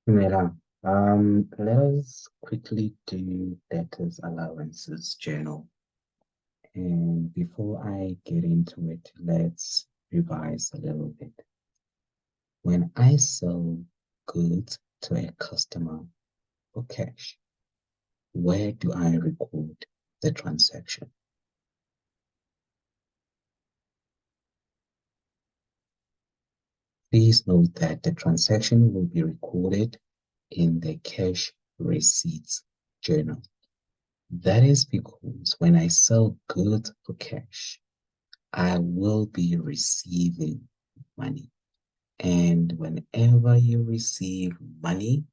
Mela, let us quickly do debtors allowances journal. And before I get into it, let's revise a little bit. When I sell goods to a customer for cash, where do I record the transaction? Please note that the transaction will be recorded in the cash receipts journal. That is because when I sell goods for cash, I will be receiving money. And whenever you receive money,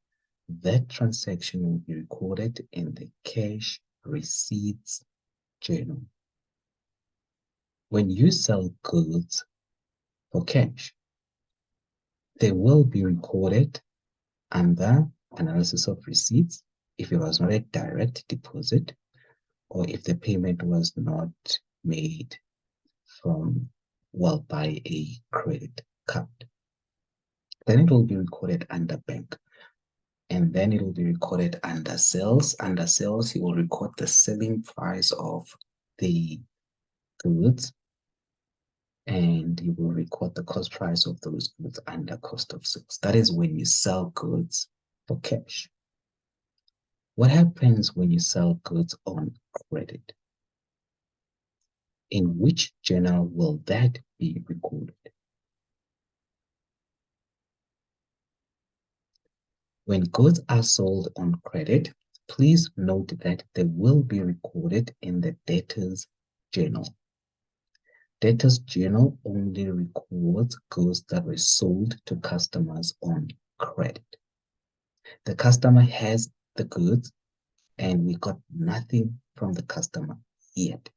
that transaction will be recorded in the cash receipts journal. When you sell goods for cash, they will be recorded under analysis of receipts if it was not a direct deposit or if the payment was not made from, well, by a credit card. Then it will be recorded under bank. And then it will be recorded under sales. Under sales, you will record the selling price of the goods. And you will record the cost price of those goods under cost of sales. That is when you sell goods for cash. What happens when you sell goods on credit? In which journal will that be recorded? When goods are sold on credit, please note that they will be recorded in the debtors journal. Debtors journal only records goods that were sold to customers on credit. The customer has the goods and we got nothing from the customer yet.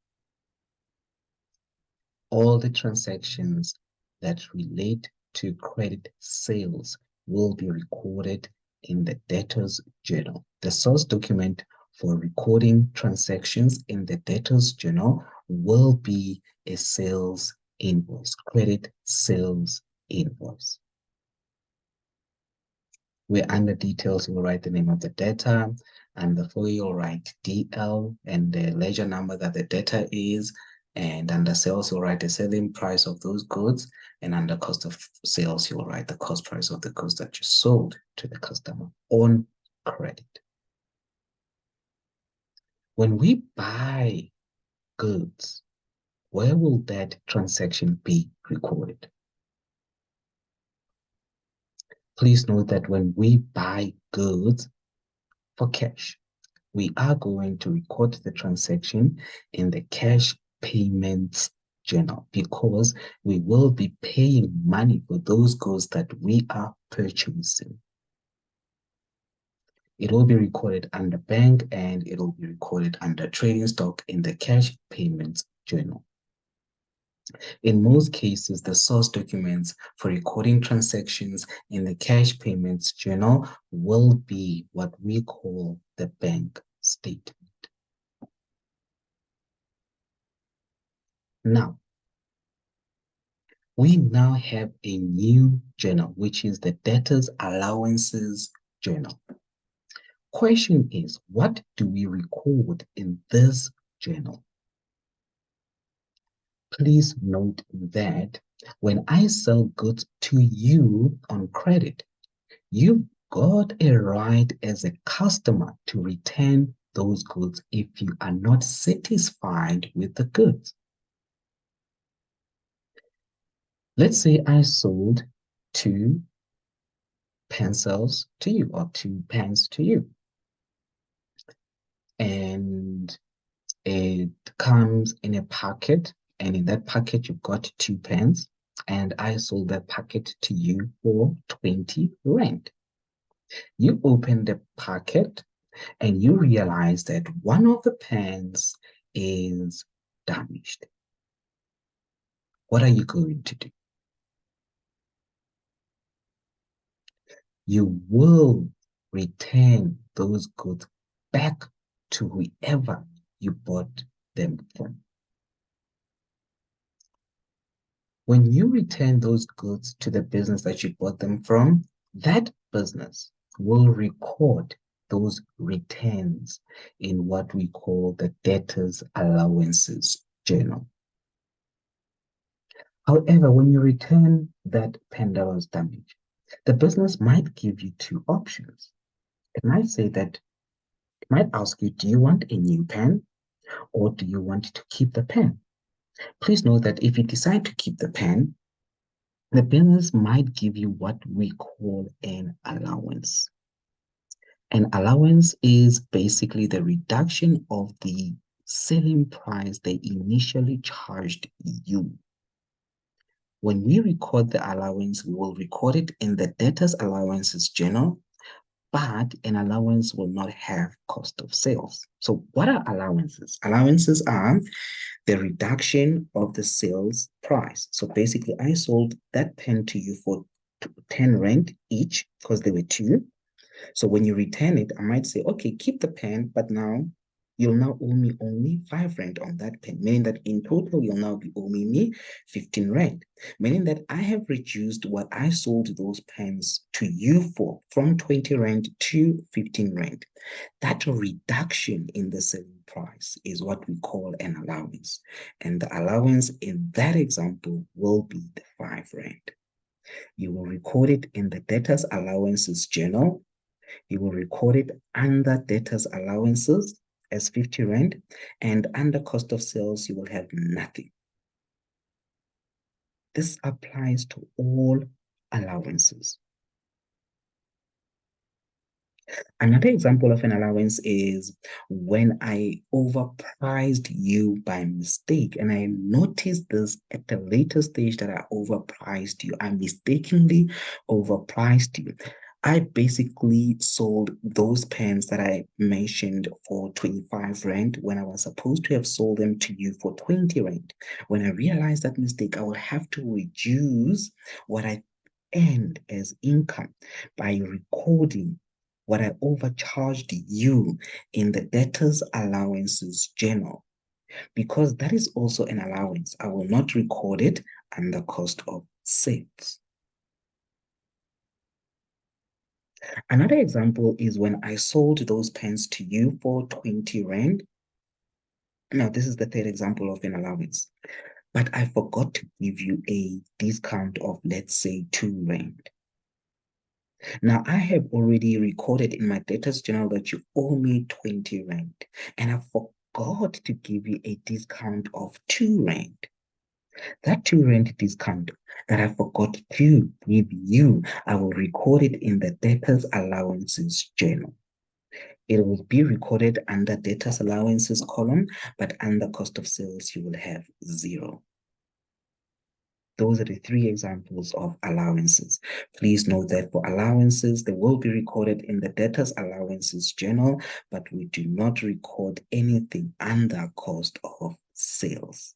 All the transactions that relate to credit sales will be recorded in the debtors journal. The source document for recording transactions in the debtors journal will be a sales invoice, credit sales invoice. Where under details, you'll write the name of the debtor, and before you'll write DL and the ledger number that the debtor is, and under sales, you'll write the selling price of those goods, and under cost of sales, you'll write the cost price of the goods that you sold to the customer on credit. When we buy goods, where will that transaction be recorded? Please note that when we buy goods for cash, we are going to record the transaction in the cash payments journal because we will be paying money for those goods that we are purchasing. It will be recorded under bank and it will be recorded under trading stock in the cash payments journal. In most cases, the source documents for recording transactions in the cash payments journal will be what we call the bank statement. Now, we now have a new journal, which is the debtors allowances journal. Question is, what do we record in this journal? Please note that when I sell goods to you on credit, you've got a right as a customer to return those goods if you are not satisfied with the goods. Let's say I sold 2 pencils to you or 2 pens to you. And it comes in a packet, and in that packet you've got 2 pens, and I sold that packet to you for 20 rand. You open the packet and you realize that one of the pens is damaged. What are you going to do? You will return those goods back to whoever you bought them from. When you return those goods to the business that you bought them from, that business will record those returns in what we call the debtors allowances journal. However, when you return that pen that was damaged, the business might give you two options. It might say that, it might ask you, do you want a new pen or do you want to keep the pen? Please note that if you decide to keep the pen, the business might give you what we call an allowance. An allowance is basically the reduction of the selling price they initially charged you. When we record the allowance, we will record it in the debtors allowances journal, but an allowance will not have cost of sales. So what are allowances? Allowances are the reduction of the sales price. So basically, I sold that pen to you for 10 rand each because there were two. So when you return it, I might say, okay, keep the pen, but now you'll now owe me only 5 rand on that pen, meaning that in total, you'll now be owing me 15 rand, meaning that I have reduced what I sold those pens to you for from 20 rand to 15 rand. That reduction in the selling price is what we call an allowance. And the allowance in that example will be the 5 rand. You will record it in the debtors allowances journal. You will record it under debtors allowances as 50 rand, and under cost of sales, you will have nothing. This applies to all allowances. Another example of an allowance is when I overpriced you by mistake, and I noticed this at the later stage that I overpriced you. I mistakenly overpriced you. I basically sold those pens that I mentioned for 25 rand when I was supposed to have sold them to you for 20 rand. When I realized that mistake, I would have to reduce what I earned as income by recording what I overcharged you in the debtors allowances journal. Because that is also an allowance, I will not record it under cost of sales. Another example is when I sold those pens to you for 20 rand. Now, this is the third example of an allowance, but I forgot to give you a discount of, let's say, 2 rand. Now, I have already recorded in my debtors journal that you owe me 20 rand, and I forgot to give you a discount of 2 rand. That 2 rand discount that I forgot to give you, I will record it in the debtors allowances journal. It will be recorded under debtors allowances column, but under cost of sales, you will have 0. Those are the 3 examples of allowances. Please note that for allowances, they will be recorded in the debtors allowances journal, but we do not record anything under cost of sales.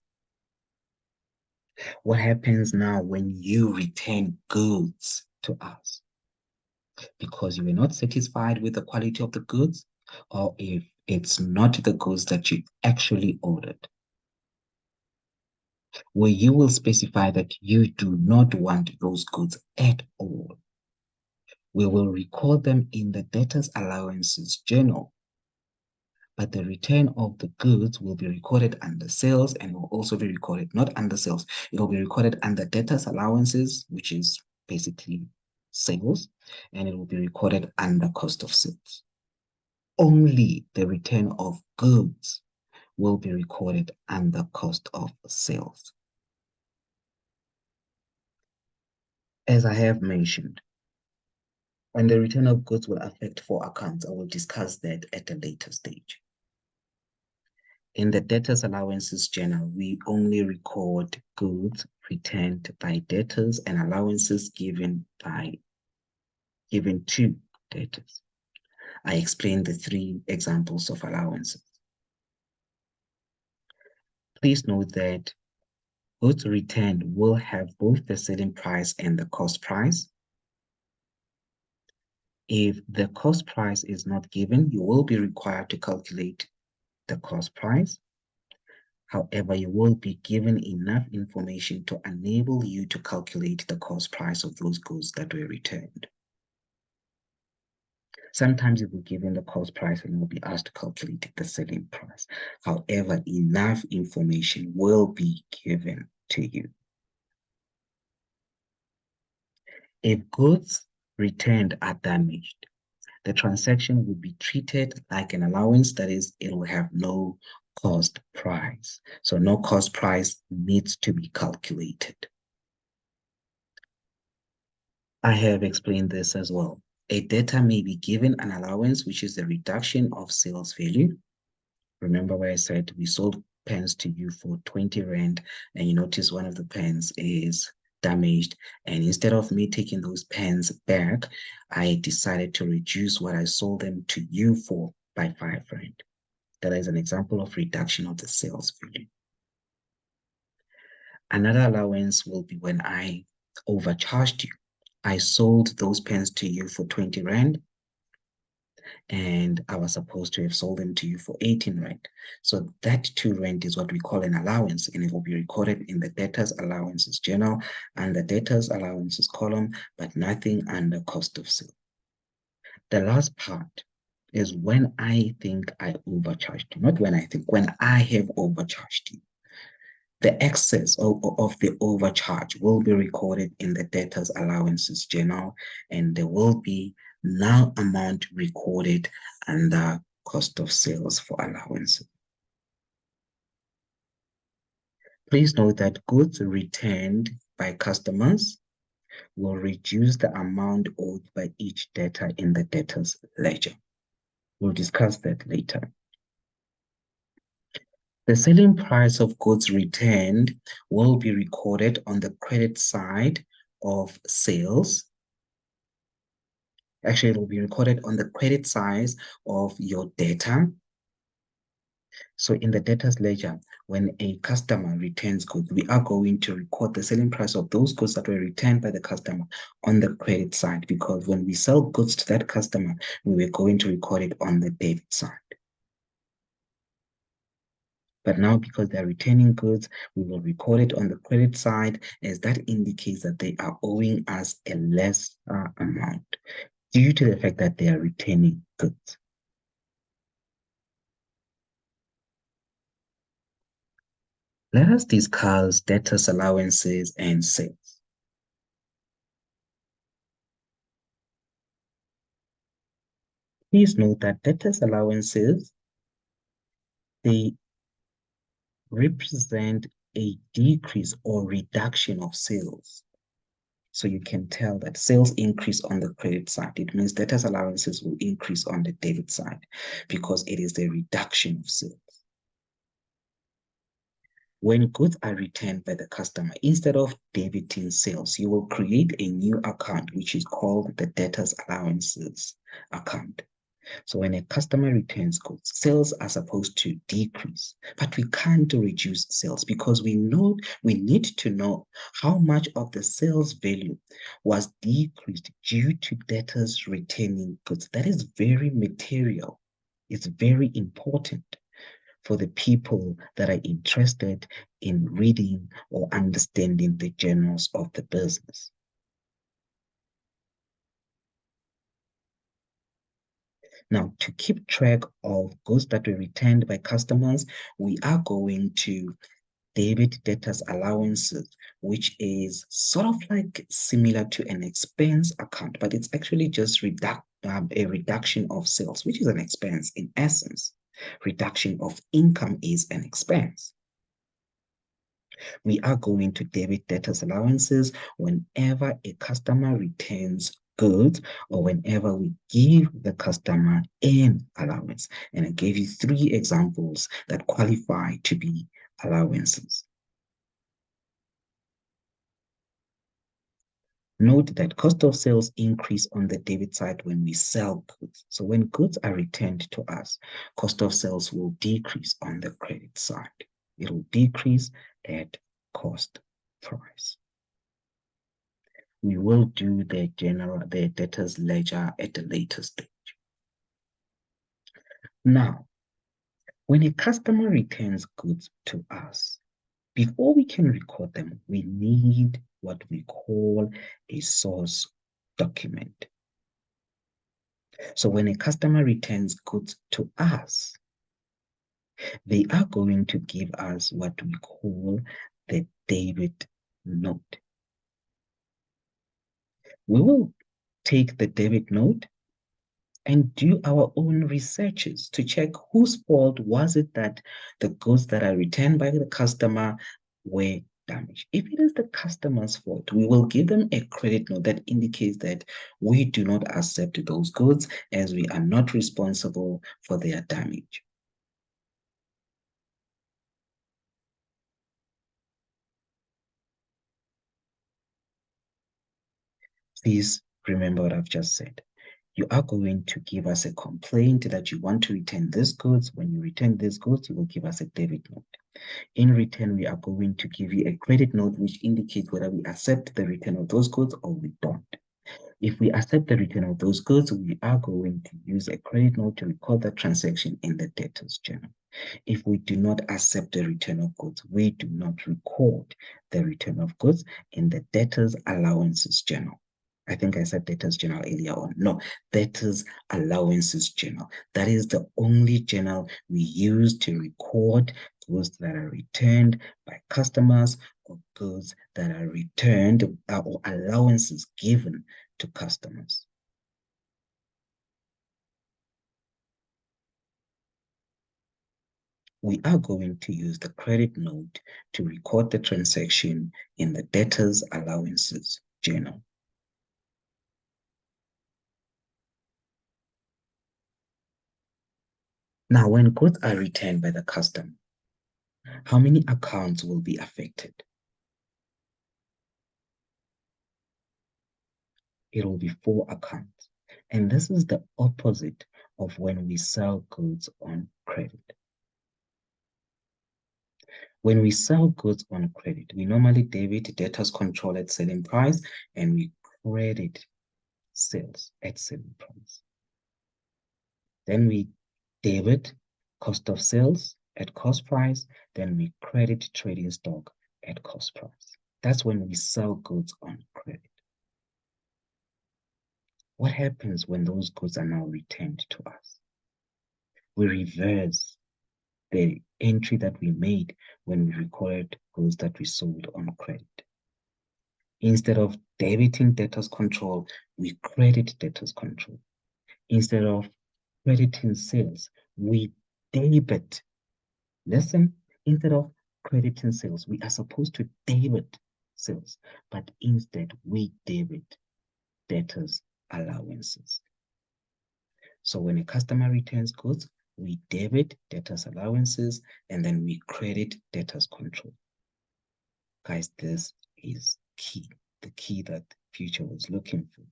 What happens now when you return goods to us? Because you were not satisfied with the quality of the goods, or if it's not the goods that you actually ordered, where you will specify that you do not want those goods at all. We will record them in the debtors allowances journal, but the return of the goods will be recorded under sales and will also be recorded not under sales. It will be recorded under debtors allowances, which is basically sales, and it will be recorded under cost of sales. Only the return of goods will be recorded under cost of sales. As I have mentioned, when the return of goods will affect 4 accounts, I will discuss that at a later stage. In the debtors allowances journal, we only record goods returned by debtors and allowances given to debtors. I explained the 3 examples of allowances. Please note that goods returned will have both the selling price and the cost price. If the cost price is not given, you will be required to calculate the cost price. However, you will be given enough information to enable you to calculate the cost price of those goods that were returned. Sometimes you will be given the cost price and you will be asked to calculate the selling price. However, enough information will be given to you. If goods returned are damaged, the transaction will be treated like an allowance. That is, it will have no cost price. So no cost price needs to be calculated. I have explained this as well. A debtor may be given an allowance, which is the reduction of sales value. Remember where I said we sold pens to you for 20 Rand, and you notice one of the pens is damaged. And instead of me taking those pens back, I decided to reduce what I sold them to you for by 5 Rand. That is an example of reduction of the sales value. Another allowance will be when I overcharged you. I sold those pens to you for 20 Rand, and I was supposed to have sold them to you for 18 Rand. So that 2 Rand is what we call an allowance, and it will be recorded in the debtors allowances journal and the debtors allowances column, but nothing under cost of sale. The last part is when I think I overcharged you, not when I think, when I have overcharged you. The excess of the overcharge will be recorded in the debtors allowances journal, and there will be no amount recorded under cost of sales for allowances. Please note that goods returned by customers will reduce the amount owed by each debtor in the debtors ledger. We'll discuss that later. The selling price of goods returned will be recorded on the credit side of sales. Actually, it will be recorded on the credit side of your data. So in the debtors ledger, when a customer returns goods, we are going to record the selling price of those goods that were returned by the customer on the credit side, because when we sell goods to that customer, we were going to record it on the debit side. But now, because they're returning goods, we will record it on the credit side, as that indicates that they are owing us a lesser amount due to the fact that they are returning goods. Let us discuss debtors allowances and sales. Please note that debtors allowances, they represent a decrease or reduction of sales. So you can tell that sales increase on the credit side. It means debtors allowances will increase on the debit side because it is the reduction of sales. When goods are returned by the customer, instead of debiting sales, you will create a new account, which is called the debtors allowances account. So when a customer returns goods, sales are supposed to decrease, but we can't reduce sales because we need to know how much of the sales value was decreased due to debtors returning goods. That is very material. It's very important for the people that are interested in reading or understanding the journals of the business. Now, to keep track of goods that were returned by customers, we are going to debit debtors allowances, which is sort of like similar to an expense account, but it's actually just a reduction of sales, which is an expense in essence. Reduction of income is an expense. We are going to debit debtors allowances whenever a customer returns goods or whenever we give the customer an allowance. And I gave you 3 examples that qualify to be allowances. Note that cost of sales increase on the debit side when we sell goods. So when goods are returned to us, cost of sales will decrease on the credit side. It will decrease at cost price. We will do the debtors ledger at a later stage. Now, when a customer returns goods to us, before we can record them, we need what we call a source document. So when a customer returns goods to us, they are going to give us what we call the debit note. We will take the debit note and do our own researches to check whose fault was it that the goods that are returned by the customer were damaged. If it is the customer's fault, we will give them a credit note that indicates that we do not accept those goods as we are not responsible for their damage. Please remember what I've just said. You are going to give us a complaint that you want to return these goods. When you return these goods, you will give us a debit note. In return, we are going to give you a credit note which indicates whether we accept the return of those goods or we don't. If we accept the return of those goods, we are going to use a credit note to record that transaction in the debtors journal. If we do not accept the return of goods, we do not record the return of goods in the debtors allowances journal. I think I said debtors journal earlier on. No, debtors allowances journal. That is the only journal we use to record goods that are returned by customers or goods that are returned or allowances given to customers. We are going to use the credit note to record the transaction in the debtors allowances journal. Now, when goods are returned by the customer, how many accounts will be affected? It will be 4 accounts. And this is the opposite of when we sell goods on credit. When we sell goods on credit, we normally debit debtors control at selling price and we credit sales at selling price. Then we debit cost of sales at cost price, then we credit trading stock at cost price. That's when we sell goods on credit. What happens when those goods are now returned to us? We reverse the entry that we made when we recorded goods that we sold on credit. Instead of debiting debtors control, we credit debtors control. Instead of crediting sales, we debit. Listen, instead of crediting sales, we are supposed to debit sales, but instead we debit debtors allowances. So when a customer returns goods, we debit debtors allowances and then we credit debtors control. Guys, this is key, the key that Future was looking for.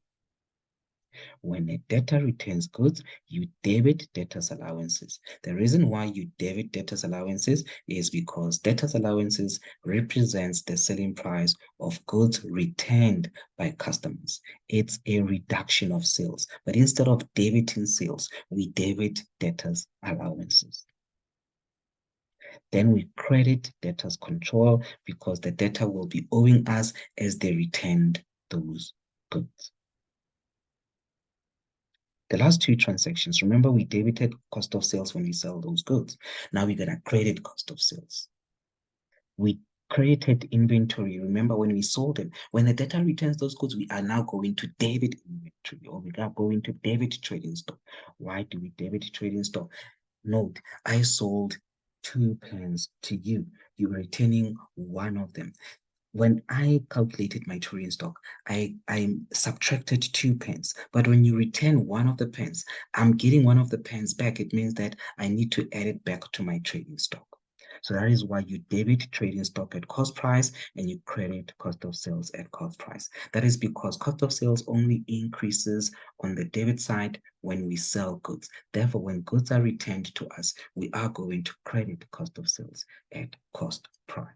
When a debtor returns goods, you debit debtors allowances. The reason why you debit debtors allowances is because debtors allowances represents the selling price of goods returned by customers. It's a reduction of sales. But instead of debiting sales, we debit debtors allowances. Then we credit debtors control because the debtor will be owing us as they returned those goods. The last 2 transactions, remember we debited cost of sales when we sell those goods. Now we're going to credit cost of sales. We created inventory. Remember when we sold them, when the debtor returns those goods, we are now going to debit inventory or we are going to debit trading stock. Why do we debit trading stock? Note, I sold 2 pens to you. You're returning 1 of them. When I calculated my trading stock, I subtracted 2 pence. But when you return 1 of the pens, I'm getting 1 of the pens back. It means that I need to add it back to my trading stock. So that is why you debit trading stock at cost price and you credit cost of sales at cost price. That is because cost of sales only increases on the debit side when we sell goods. Therefore, when goods are returned to us, we are going to credit cost of sales at cost price.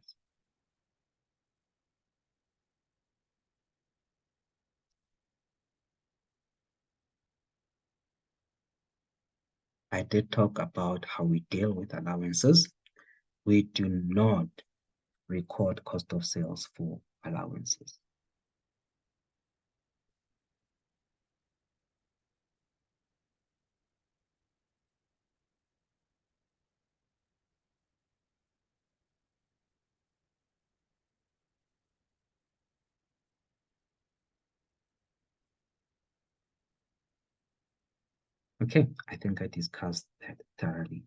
I did talk about how we deal with allowances. We do not record cost of sales for allowances. Okay, I think I discussed that thoroughly.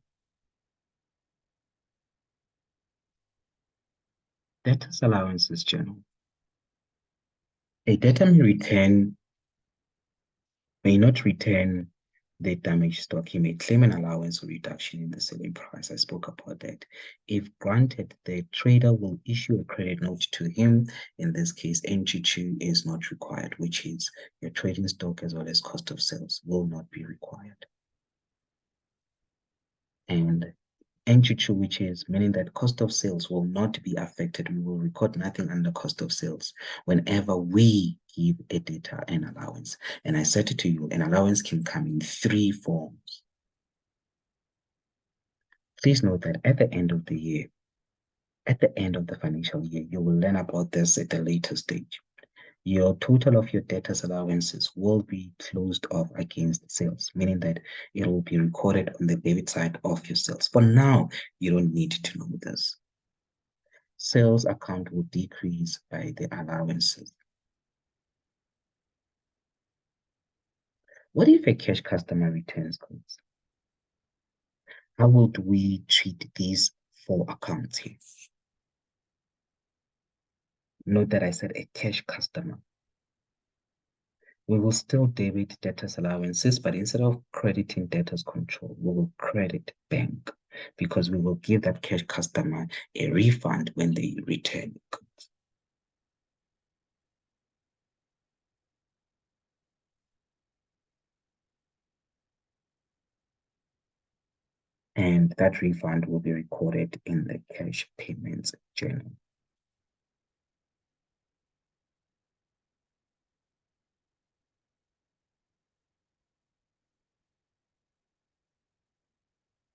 Debtors allowances journal. A debtor may not return the damaged stock. He may claim an allowance or reduction in the selling price. I spoke about that. If granted, the trader will issue a credit note to him. In this case, NG2 is not required, which is your trading stock as well as cost of sales will not be required. And NG2, which is meaning that cost of sales will not be affected. We will record nothing under cost of sales whenever we give a debtor an allowance. And I said it to you, an allowance can come in 3 forms. Please note that at the end of the year, at the end of the financial year, you will learn about this at a later stage. Your total of your debtors allowances will be closed off against sales, meaning that it will be recorded on the debit side of your sales. For now, you don't need to know this. Sales account will decrease by the allowances. What if a cash customer returns goods? How would we treat these 4 accounts here? Note that I said a cash customer. We will still debit debtors allowances, but instead of crediting debtors control, we will credit bank because we will give that cash customer a refund when they return goods. And that refund will be recorded in the cash payments journal.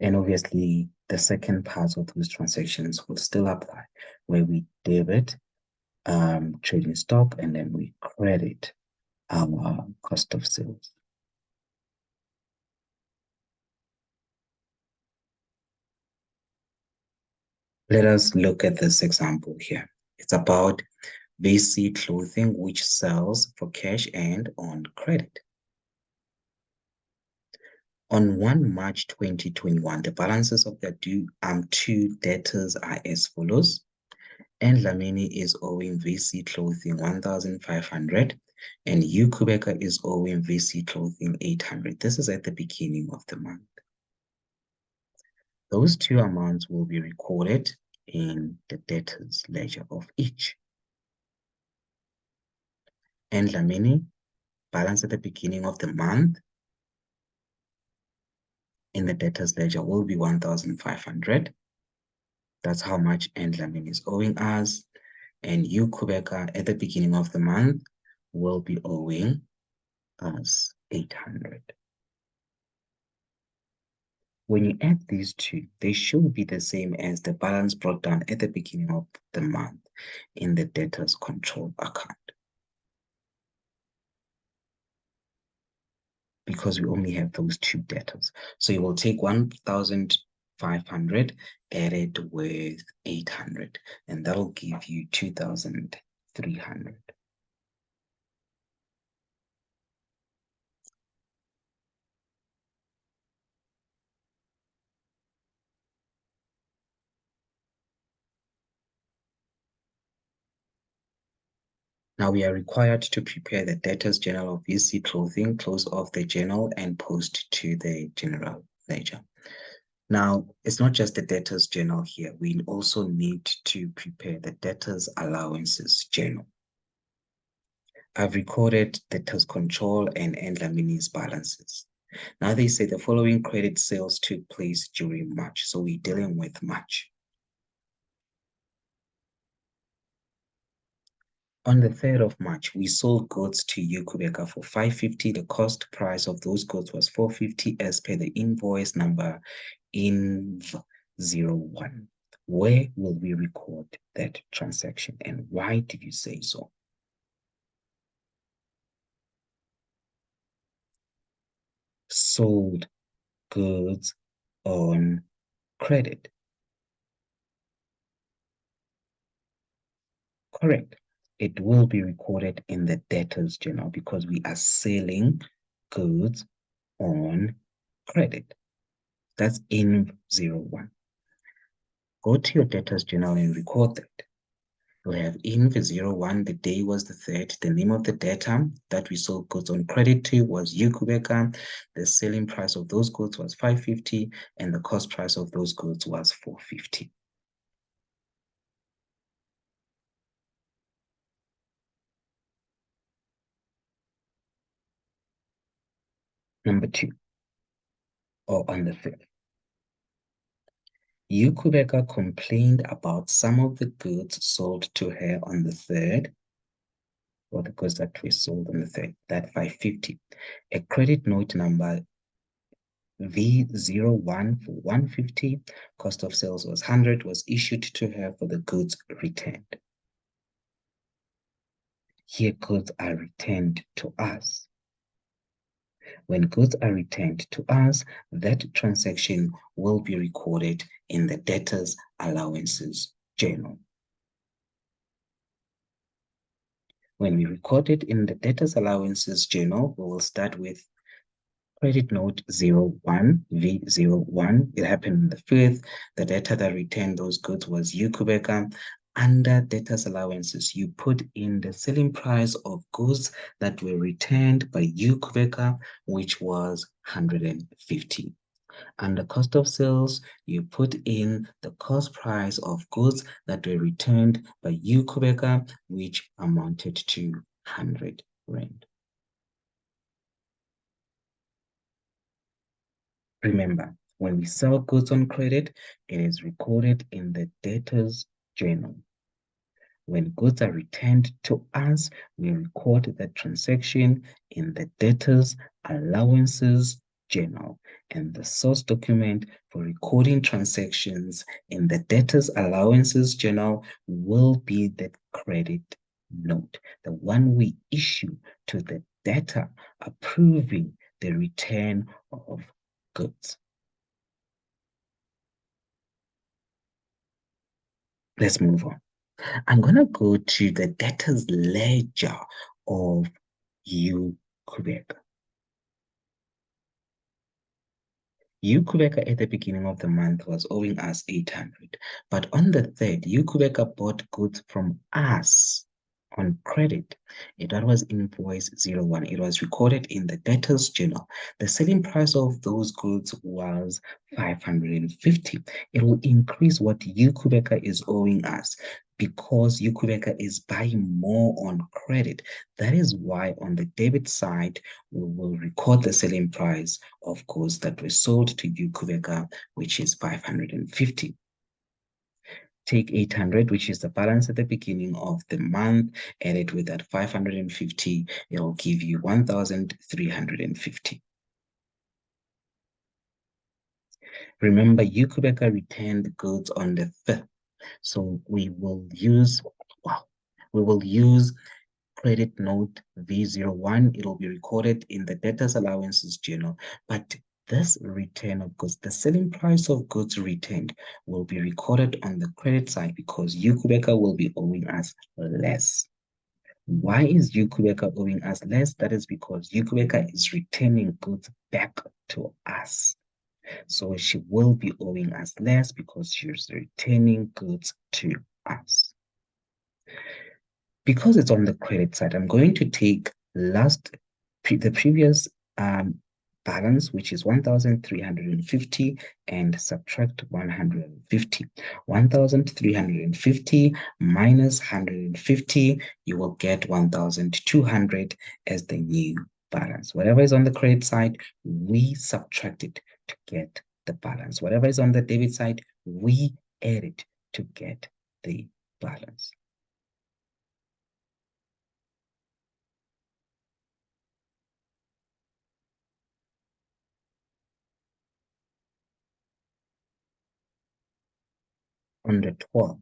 And obviously, the second part of those transactions will still apply, where we debit trading stock and then we credit our cost of sales. Let us look at this example here. It's about VC Clothing, which sells for cash and on credit. On 1 March 2021, the balances of the two debtors are as follows. And Lamini is owing VC Clothing 1,500 and Ukubeka is owing VC Clothing 800. This is at the beginning of the month. Those 2 amounts will be recorded in the debtors ledger of each. And Lamini, balance at the beginning of the month in the debtors ledger will be 1,500. That's how much and Lamini is owing us. And Ukubeka at the beginning of the month will be owing us 800. When you add these 2, they should be the same as the balance brought down at the beginning of the month in the debtors control account. Because we only have those 2 debtors. So you will take 1,500 added with 800, and that'll give you 2,300. Now we are required to prepare the debtors journal of VC Clothing, close off the journal, and post to the general ledger. Now, it's not just the debtors journal here. We also need to prepare the debtors allowances journal. I've recorded debtors control and Lamini's balances. Now they say the following credit sales took place during March. So we're dealing with March. On the 3rd of March, we sold goods to Ukubeka for 550. The cost price of those goods was 450 as per the invoice number INV01. Where will we record that transaction and why did you say so? Sold goods on credit. Correct. It will be recorded in the debtors journal because we are selling goods on credit. That's INV01. Go to your debtors journal and record that. You'll have INV01, the day was the 3rd, the name of the debtor that we sold goods on credit to was Ukubeka, the selling price of those goods was 550, and the cost price of those goods was 450. Number 2, or on the 5th. Ukubeka complained about some of the goods sold to her on the 3rd, or the goods that were sold on the 3rd, that 550. A credit note number V01 for 150, cost of sales was 100, was issued to her for the goods returned. Here, goods are returned to us. When goods are returned to us, that transaction will be recorded in the debtors allowances journal. When we record it in the debtors allowances journal, we will start with credit note 01, V01. It happened on the 5th. The debtor that returned those goods was Ukubeka. Under debtors allowances, you put in the selling price of goods that were returned by Ukubeka, which was 150. Under cost of sales, you put in the cost price of goods that were returned by Ukubeka, which amounted to 100 Rand. Remember, when we sell goods on credit, it is recorded in the debtors journal. When goods are returned to us, we record the transaction in the debtors allowances journal, and the source document for recording transactions in the debtors allowances journal will be the credit note, the one we issue to the debtor approving the return of goods. Let's move on. I'm going to go to the debtors ledger of Ukubeka. Ukubeka at the beginning of the month was owing us 800, but on the 3rd, Ukubeka bought goods from us on credit. That was invoice 01. It was recorded in the debtors journal. The selling price of those goods was 550. It will increase what Ukubeka is owing us because Ukubeka is buying more on credit. That is why on the debit side, we will record the selling price of goods that were sold to Ukubeka, which is 550. Take 800, which is the balance at the beginning of the month, add it with that 550, it will give you 1,350. Remember, Ukubeka returned goods on the 5th, so we will use credit note V01. It will be recorded in the debtors allowances journal, but this return of goods, the selling price of goods returned, will be recorded on the credit side because Ukubeka will be owing us less. Why is Ukubeka owing us less? That is because Ukubeka is returning goods back to us. So she will be owing us less because she's returning goods to us. Because it's on the credit side, I'm going to take the previous balance, which is 1,350, and subtract 150. 1,350 minus 150, you will get 1,200 as the new balance. Whatever is on the credit side, we subtract it to get the balance. Whatever is on the debit side, we add it to get the balance. On the 12th,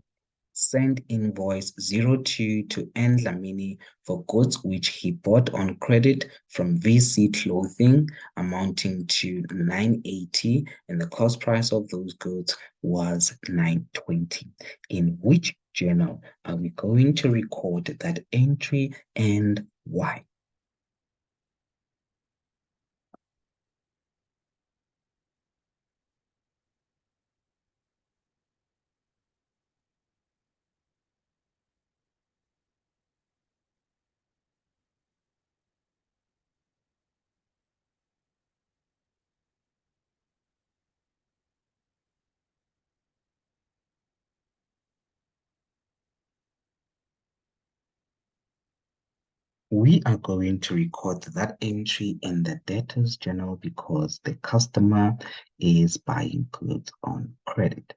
send invoice 02 to N. Lamini for goods which he bought on credit from VC Clothing amounting to 980, and the cost price of those goods was 920. In which journal are we going to record that entry and why? We are going to record that entry in the debtors journal because the customer is buying goods on credit.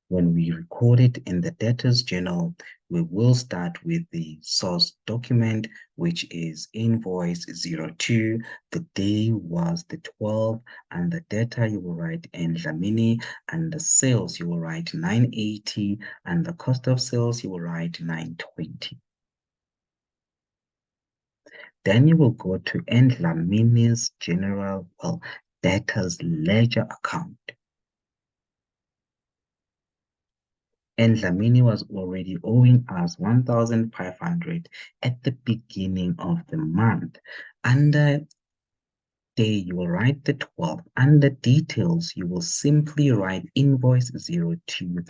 When we record it in the debtors journal, we will start with the source document, which is invoice 02. The day was the 12th, and the data you will write in Dlamini, and the sales you will write 980, and the cost of sales you will write 920. Then you will go to Dlamini's general, debtors ledger account. And Dlamini was already owing us 1,500 at the beginning of the month. Under day, you will write the 12th. Under details, you will simply write invoice 02.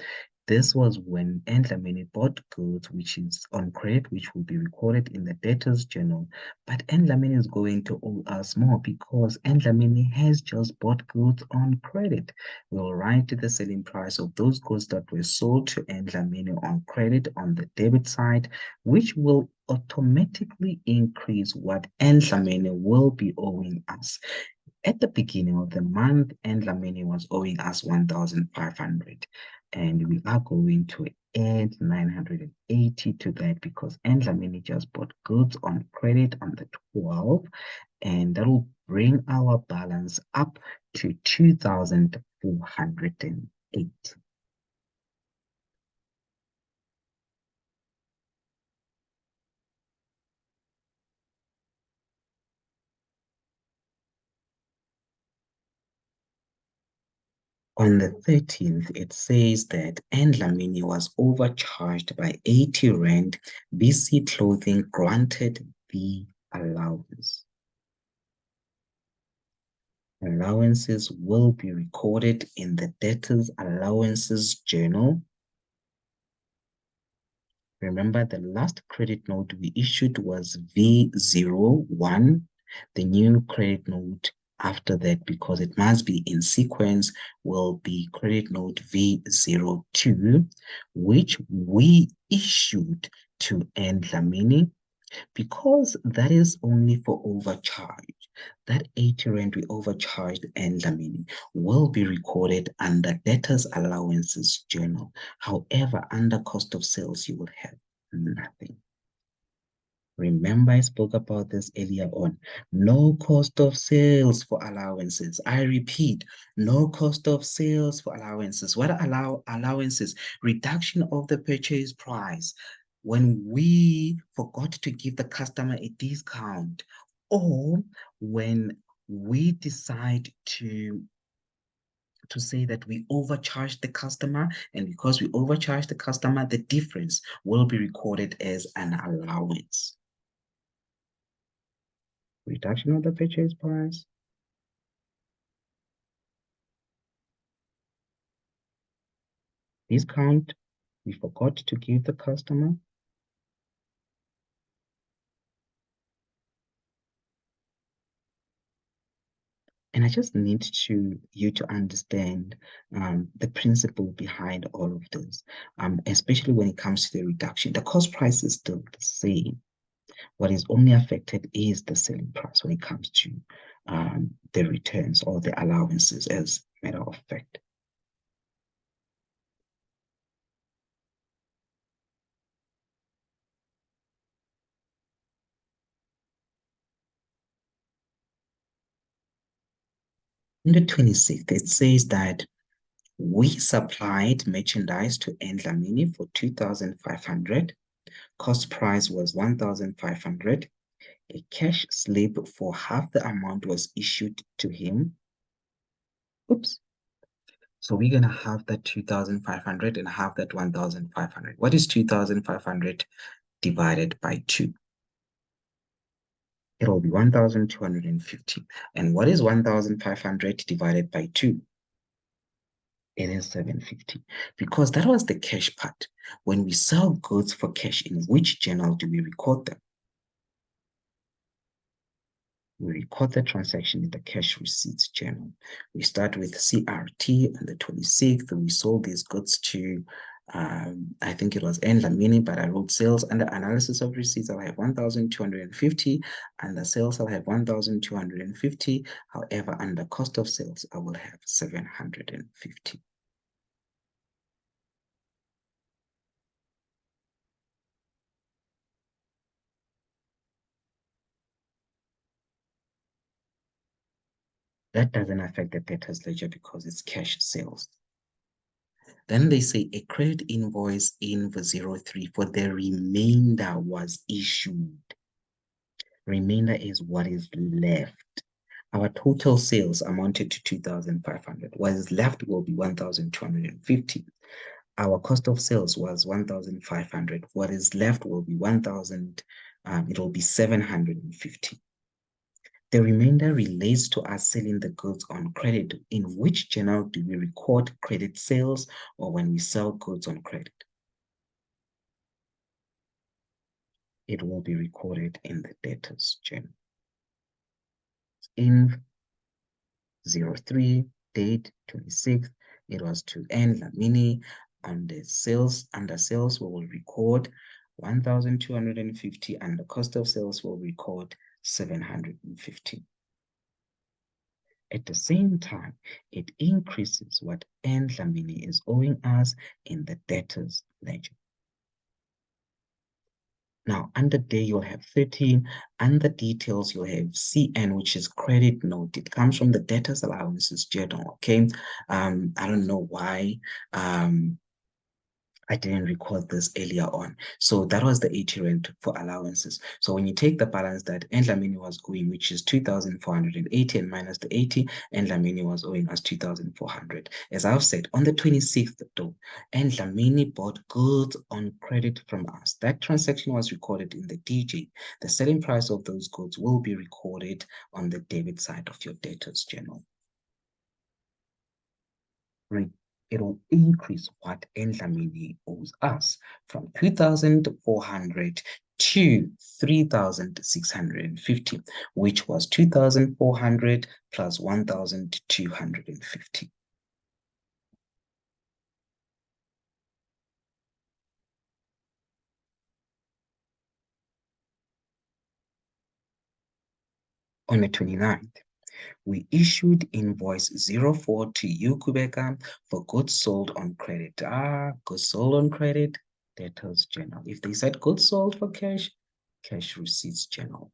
This was when Dlamini bought goods, which is on credit, which will be recorded in the debtors journal. But Dlamini is going to owe us more because Dlamini has just bought goods on credit. We'll write the selling price of those goods that were sold to Dlamini on credit on the debit side, which will automatically increase what Dlamini will be owing us. At the beginning of the month, Dlamini was owing us 1,500, and we are going to add 980 to that because Dlamini just bought goods on credit on the 12th, and that will bring our balance up to 2,408. On the 13th, it says that Dlamini was overcharged by 80 Rand. BC Clothing granted the allowance. Allowances will be recorded in the debtors allowances journal. Remember, the last credit note we issued was V01. The new credit note after that, because it must be in sequence, will be credit note V02, which we issued to Dlamini because that is only for overcharge. That 80 Rand we overcharged Dlamini will be recorded under debtors allowances journal. However, under cost of sales, you will have nothing. Remember, I spoke about this earlier on. No cost of sales for allowances. I repeat, no cost of sales for allowances. What are allowances? Reduction of the purchase price. When we forgot to give the customer a discount, or when we decide to say that we overcharged the customer, and because we overcharged the customer, the difference will be recorded as an allowance. Reduction of the purchase price, discount we forgot to give the customer, and I just need you to understand the principle behind all of this, especially when it comes to the reduction. The cost price is still the same. What is only affected is the selling price when it comes to the returns or the allowances, as a matter of fact. On the 26th, it says that we supplied merchandise to Dlamini for 2,500. Cost price was 1,500. A cash slip for half the amount was issued to him. Oops. So we're going to have that 2,500 and have that 1,500. What is 2,500 divided by 2? It will be 1,250. And what is 1,500 divided by 2? It is 750, because that was the cash part. When we sell goods for cash, in which journal do we record them? We record the transaction in the cash receipts journal. We start with CRT on the 26th. We sold these goods to I think it was N Lamini, but I wrote sales under analysis of receipts. I'll have 1,250. Under sales, I'll have 1,250. However, under cost of sales, I will have 750. That doesn't affect the debtors ledger because it's cash sales. Then they say a credit invoice in 03 for the remainder was issued. Remainder is what is left. Our total sales amounted to 2,500. What is left will be 1,250. Our cost of sales was 1,500. What is left will be 1,000. It will be 750. The remainder relates to us selling the goods on credit. In which journal do we record credit sales or when we sell goods on credit? It will be recorded in the debtors journal. In 03, date 26th, it was to N Lamini. On the sales, under sales, we will record 1,250 and the cost of sales will record 750. At the same time, it increases what N Lamini is owing us in the debtors ledger. Now, under day, you'll have 13. Under details, you'll have CN, which is credit note. It comes from the debtors allowances journal, okay? I don't know why I didn't record this earlier on. So that was the 80 rand for allowances. So when you take the balance that Endlamini was owing, which is 2,480 and minus the 80, Endlamini was owing us 2,400. As I've said, on the 26th though, Endlamini bought goods on credit from us. That transaction was recorded in the DJ. The selling price of those goods will be recorded on the debit side of your debtors journal. Right. It'll increase what Endlamini owes us from 2,400 to 3,650, which was 2,400 plus 1,250. On the 29th, we issued invoice 04 to Kubeka for goods sold on credit. Goods sold on credit, debtors journal. If they said goods sold for cash, cash receipts journal.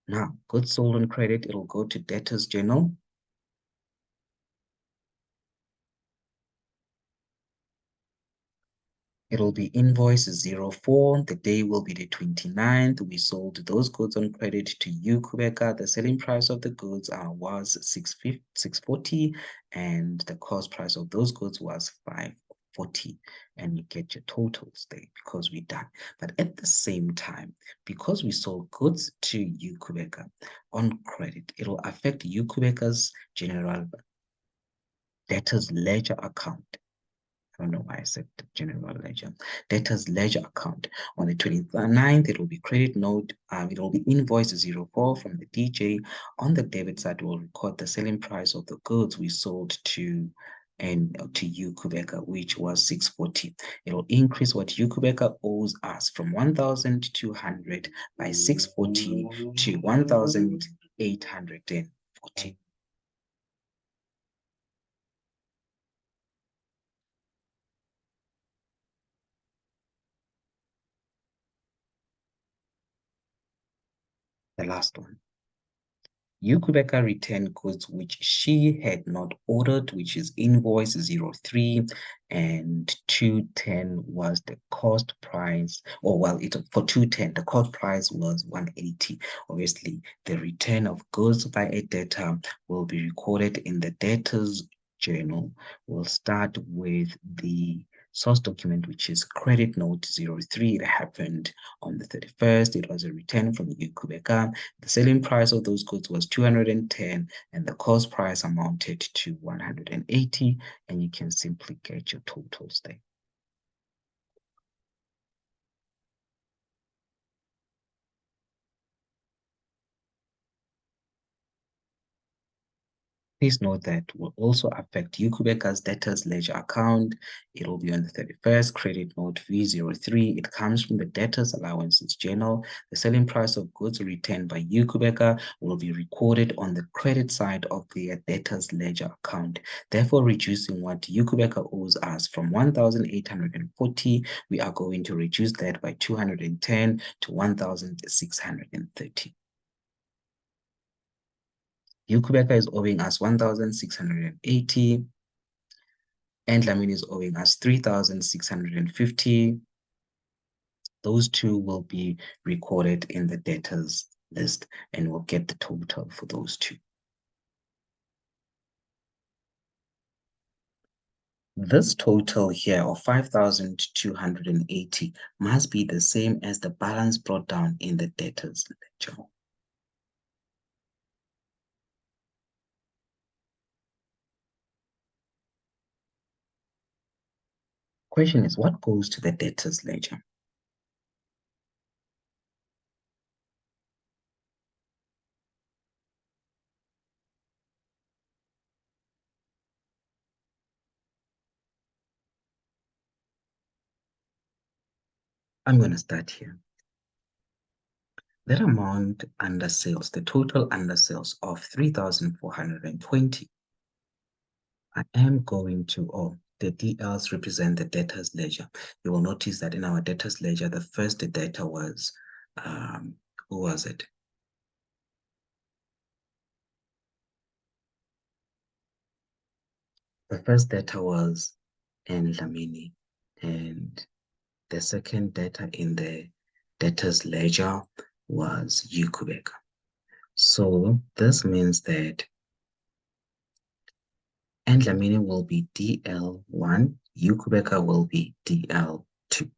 Now, goods sold on credit, it'll go to debtors journal. It'll be invoice 04. The day will be the 29th. We sold those goods on credit to Kubeka. The selling price of the goods was 640, and the cost price of those goods was 540. And you get your totals there because we're done. But at the same time, because we sold goods to Kubeka on credit, it'll affect Kubeka's general debtors ledger account. I don't know why I said general ledger. Debtors ledger account. On the 29th, it will be credit note. It will be invoice 04 from the DJ. On the debit side, we'll record the selling price of the goods we sold to Kubeka, which was 640. It will increase what Kubeka owes us from 1,200 by 640 to 1,840. The last one. Kubeka returned goods which she had not ordered, which is invoice 03, and 210 was the cost price, or well, for 210, the cost price was 180. Obviously, the return of goods by a debtor will be recorded in the debtor's journal. We'll start with the source document, which is credit note 03. It happened on the 31st. It was a return from Kubeka. The selling price of those goods was 210 and the cost price amounted to 180, and you can simply get your totals there. Please note that will also affect Ucubeka's debtors ledger account. It will be on the 31st, credit note V03. It comes from the debtors allowances journal. The selling price of goods returned by Ucubeka will be recorded on the credit side of the debtors ledger account, therefore reducing what Ucubeka owes us from 1,840. We are going to reduce that by 210 to 1,630. Ucubeka is owing us 1,680, and Lamine is owing us 3,650. Those two will be recorded in the debtors list, and we'll get the total for those two. This total here of 5,280 must be the same as the balance brought down in the debtors ledger. Question is, what goes to the debtors ledger? I'm going to start here. That amount under sales, the total under sales of 3,420. I am going to, the DLs represent the debtors ledger. You will notice that in our debtors ledger, the first debtor was, who was it? The first debtor was N Lamini, and the second debtor in the debtors ledger was Ucubeka. So this means that N Lamini will be DL1, Ucubeka will be DL2.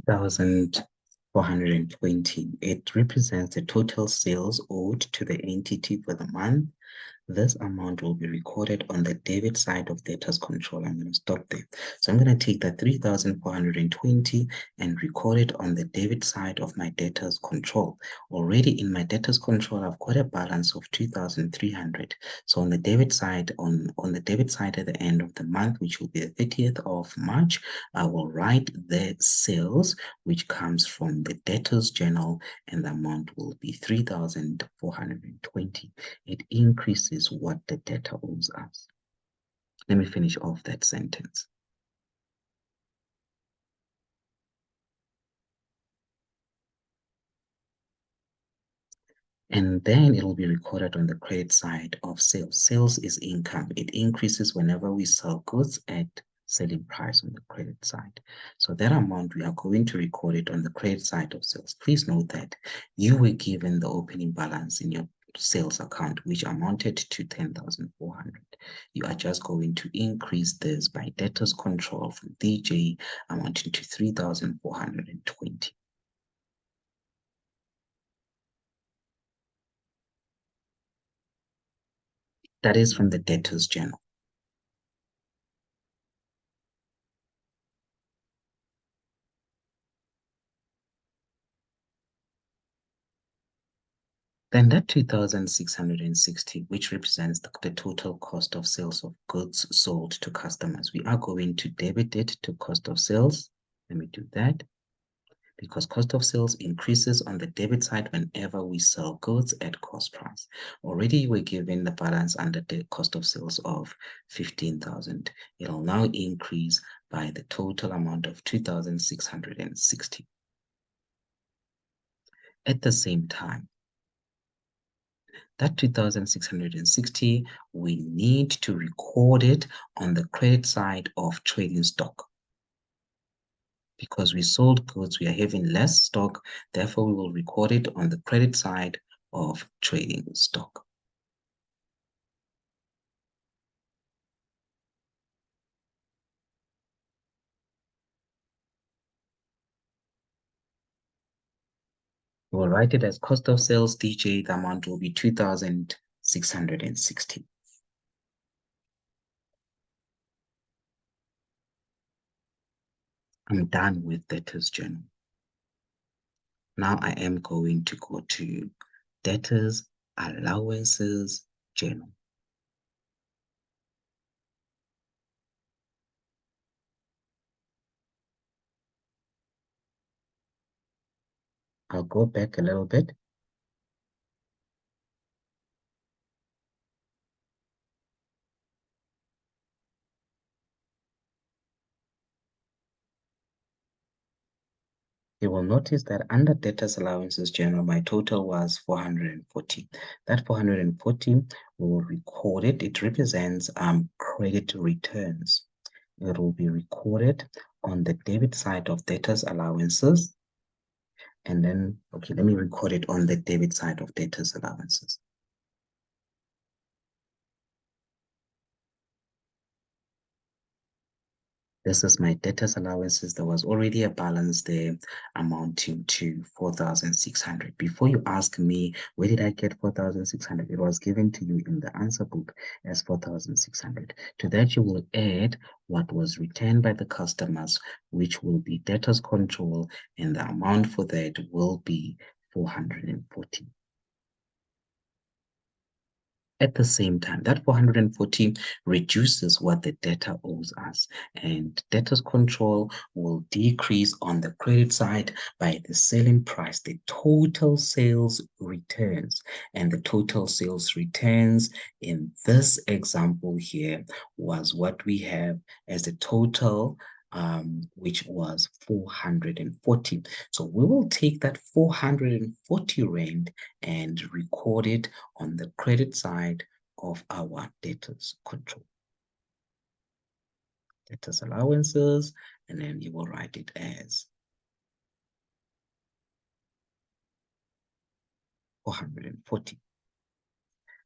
$1,420. It represents the total sales owed to the entity for the month. This amount will be recorded on the debit side of debtors control. I'm going to stop there. So I'm going to take the 3,420 and record it on the debit side of my debtors control. Already in my debtors control, I've got a balance of 2,300. So on the debit side, on the debit side at the end of the month, which will be the 30th of March, I will write the sales, which comes from the debtors journal, and the amount will be 3,420. It increases what the debtor owes us. Let me finish off that sentence. And then it will be recorded on the credit side of sales. Sales is income. It increases whenever we sell goods at selling price on the credit side. So that amount, we are going to record it on the credit side of sales. Please note that you were given the opening balance in your sales account, which amounted to 10,400. You are just going to increase this by debtors control from DJ amounting to 3,420. That is from the debtors journal. Then that 2,660, which represents the total cost of sales of goods sold to customers, we are going to debit it to cost of sales. Let me do that. because cost of sales increases on the debit side whenever we sell goods at cost price. Already you were given the balance under the cost of sales of 15,000. It'll now increase by the total amount of 2,660. At the same time, that 2,660, we need to record it on the credit side of trading stock. Because we sold goods, we are having less stock, therefore we will record it on the credit side of trading stock. We'll write it as cost of sales DJ, the amount will be 2,660. I'm done with debtors journal. Now I am going to go to debtors allowances journal. I'll go back a little bit. You will notice that under debtors allowances journal, my total was 440. That 440, we will record it. It represents credit returns. It will be recorded on the debit side of debtors allowances. And then, okay, let me record it on the debit side of debtors allowances. This is my debtors allowances. There was already a balance there amounting to 4,600. Before you ask me, where did I get 4,600? It was given to you in the answer book as 4,600. To that, you will add what was returned by the customers, which will be debtors control, and the amount for that will be 440. At the same time, that 440 reduces what the debtor owes us, and debtors control will decrease on the credit side by the selling price, the total sales returns. And the total sales returns in this example here was what we have as the total, which was 440. So we will take that 440 rand and record it on the credit side of our debtors control. Debtors allowances, and then you will write it as 440.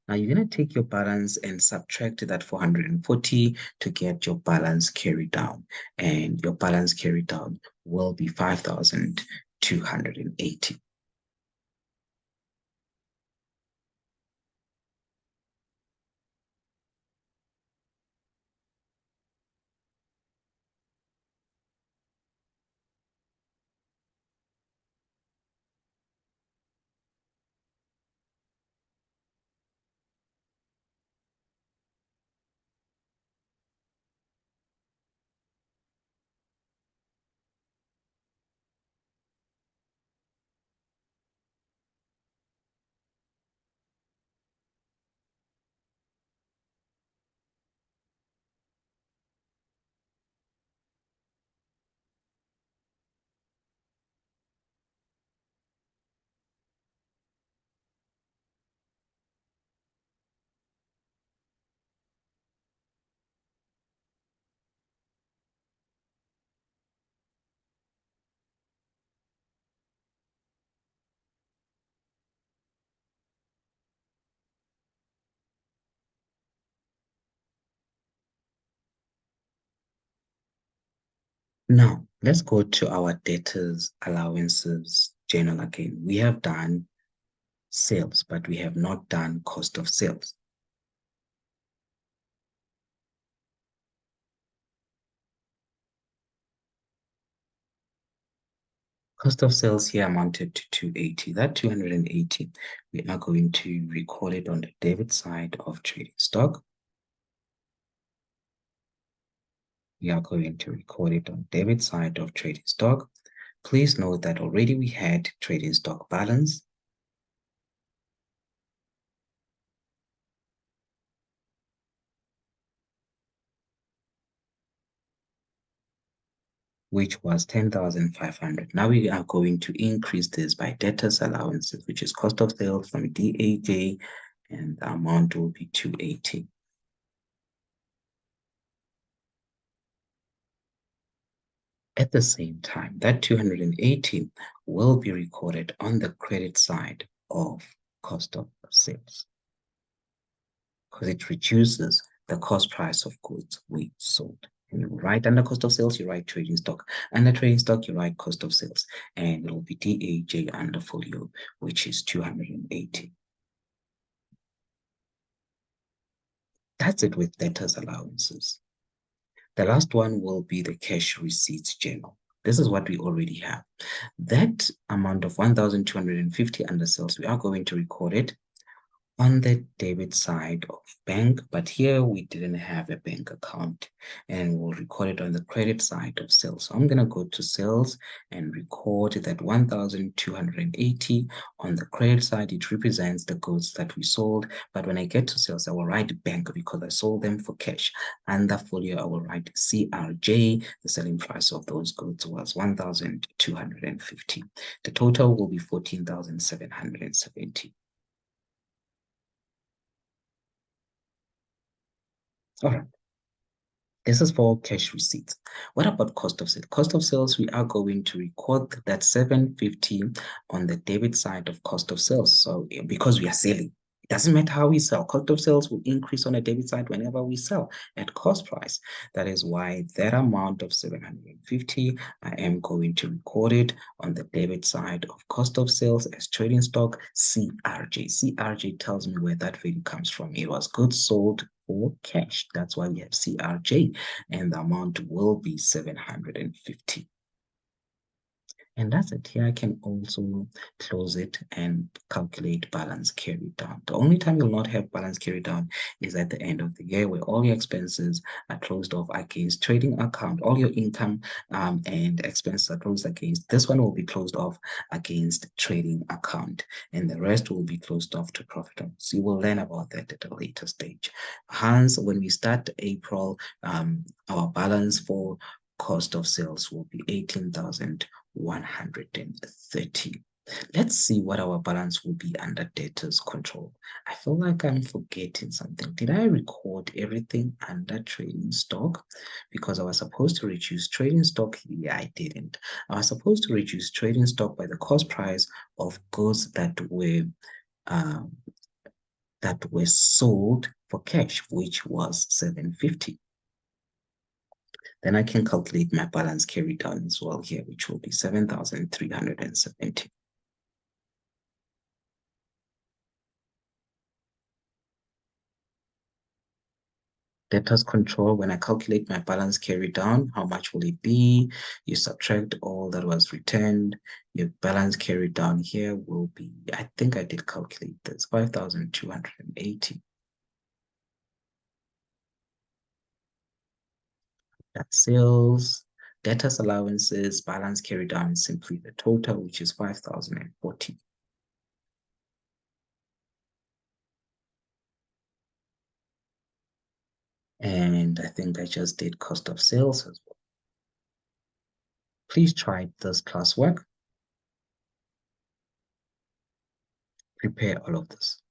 Now you're going to take your balance and subtract that 440 to get your balance carried down. And your balance carried down will be 5,280. Now, let's go to our debtors allowances journal again. We have done sales, but we have not done cost of sales. Cost of sales here amounted to 280. That 280, we are going to record it on the debit side of trading stock. We are going to record it on debit side of trading stock. Please note that already we had trading stock balance, which was 10,500. Now we are going to increase this by debtors allowances, which is cost of sales from DAJ, and the amount will be 280. At the same time, that 280 will be recorded on the credit side of cost of sales because it reduces the cost price of goods we sold. And you write under cost of sales, you write trading stock. Under trading stock, you write cost of sales. And it will be DAJ under folio, which is 280. That's it with debtors allowances. The last one will be the cash receipts journal. This is what we already have. That amount of 1,250 under sales, we are going to record it on the debit side of bank, but here we didn't have a bank account, and we'll record it on the credit side of sales. So I'm going to go to sales and record that 1,280 on the credit side. It represents the goods that we sold, but when I get to sales, I will write bank because I sold them for cash. Under folio, I will write CRJ. The selling price of those goods was 1,250. The total will be 14,770. All right. This is for cash receipts. What about cost of sales? Cost of sales, we are going to record that 750 on the debit side of cost of sales. So because we are selling, it doesn't matter how we sell. Cost of sales will increase on the debit side whenever we sell at cost price. That is why that amount of 750, I am going to record it on the debit side of cost of sales as trading stock CRJ. CRJ tells me where that value comes from. It was goods sold for cash. That's why we have CRJ, and the amount will be 750. And that's it. Here I can also close it and calculate balance carried down. The only time you'll not have balance carried down is at the end of the year, where all your expenses are closed off against trading account. All your income and expenses are closed against. This one will be closed off against trading account, and the rest will be closed off to profit and loss. You will learn about that at a later stage. Hence, when we start April, our balance for cost of sales will be 18,130. Let's see what our balance will be under debtors control. I feel like I'm forgetting something. Did I record everything under trading stock? Because I was supposed to reduce trading stock. Yeah, I didn't. I was supposed to reduce trading stock by the cost price of goods that were sold for cash, which was 750. Then I can calculate my balance carried down as well here, which will be 7,370. Debtors control, when I calculate my balance carried down, how much will it be? You subtract all that was returned. Your balance carried down here will be, I think I did calculate this, 5,280. That's sales. Debtors allowances, balance carried down is simply the total, which is 5,040. And I think I just did cost of sales as well. Please try this classwork. Prepare all of this.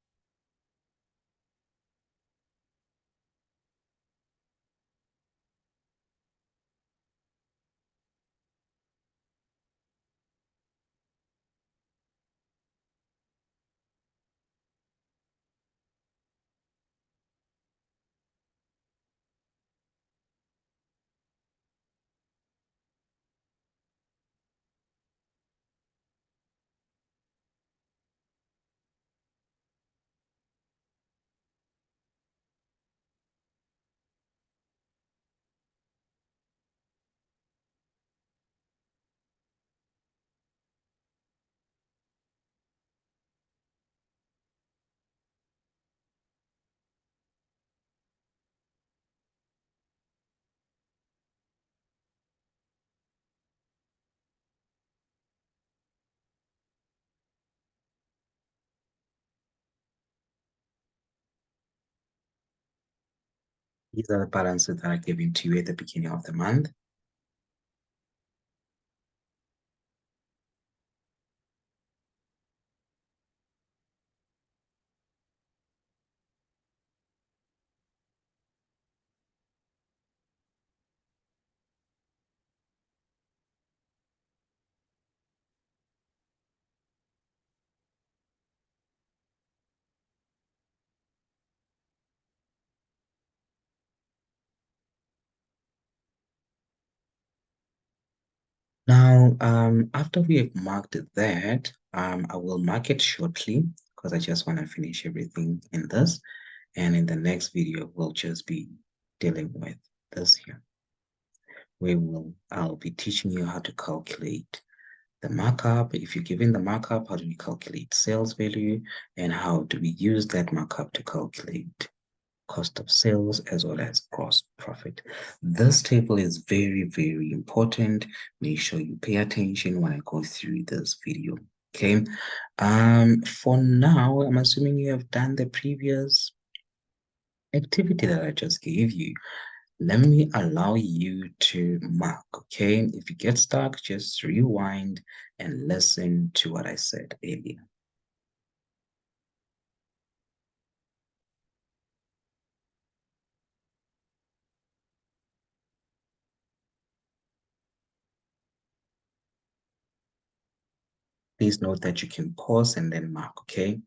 These are the balances that are given to you at the beginning of the month. Now, after we have marked that, I will mark it shortly because I just want to finish everything in this. And in the next video, we'll just be dealing with this here. I'll be teaching you how to calculate the markup. If you're given the markup, how do we calculate sales value and how do we use that markup to calculate cost of sales as well as gross profit. This table is very, very important. Make sure you pay attention when I go through this video. Okay. For now, I'm assuming you have done the previous activity that I just gave you. Let me allow you to mark, okay? If you get stuck, just rewind and listen to what I said earlier. Please note that you can pause and then mark, okay?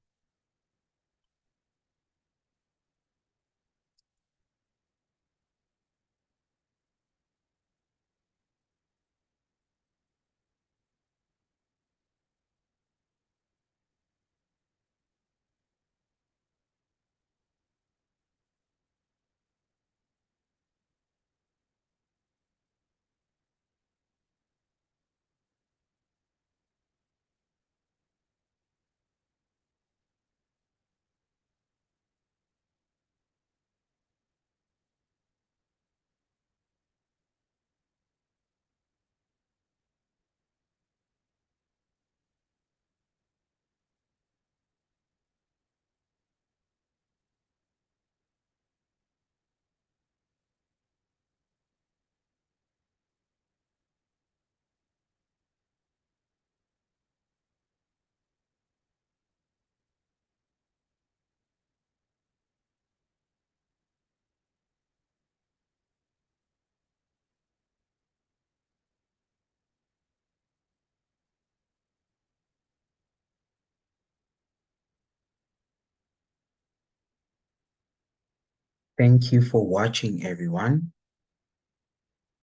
Thank you for watching, everyone.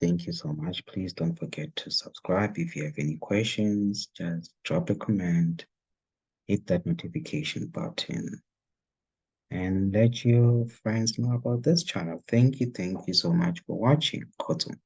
Thank you so much. Please don't forget to subscribe. If you have any questions, just drop a comment, hit that notification button, and let your friends know about this channel. Thank you so much for watching. Kotum.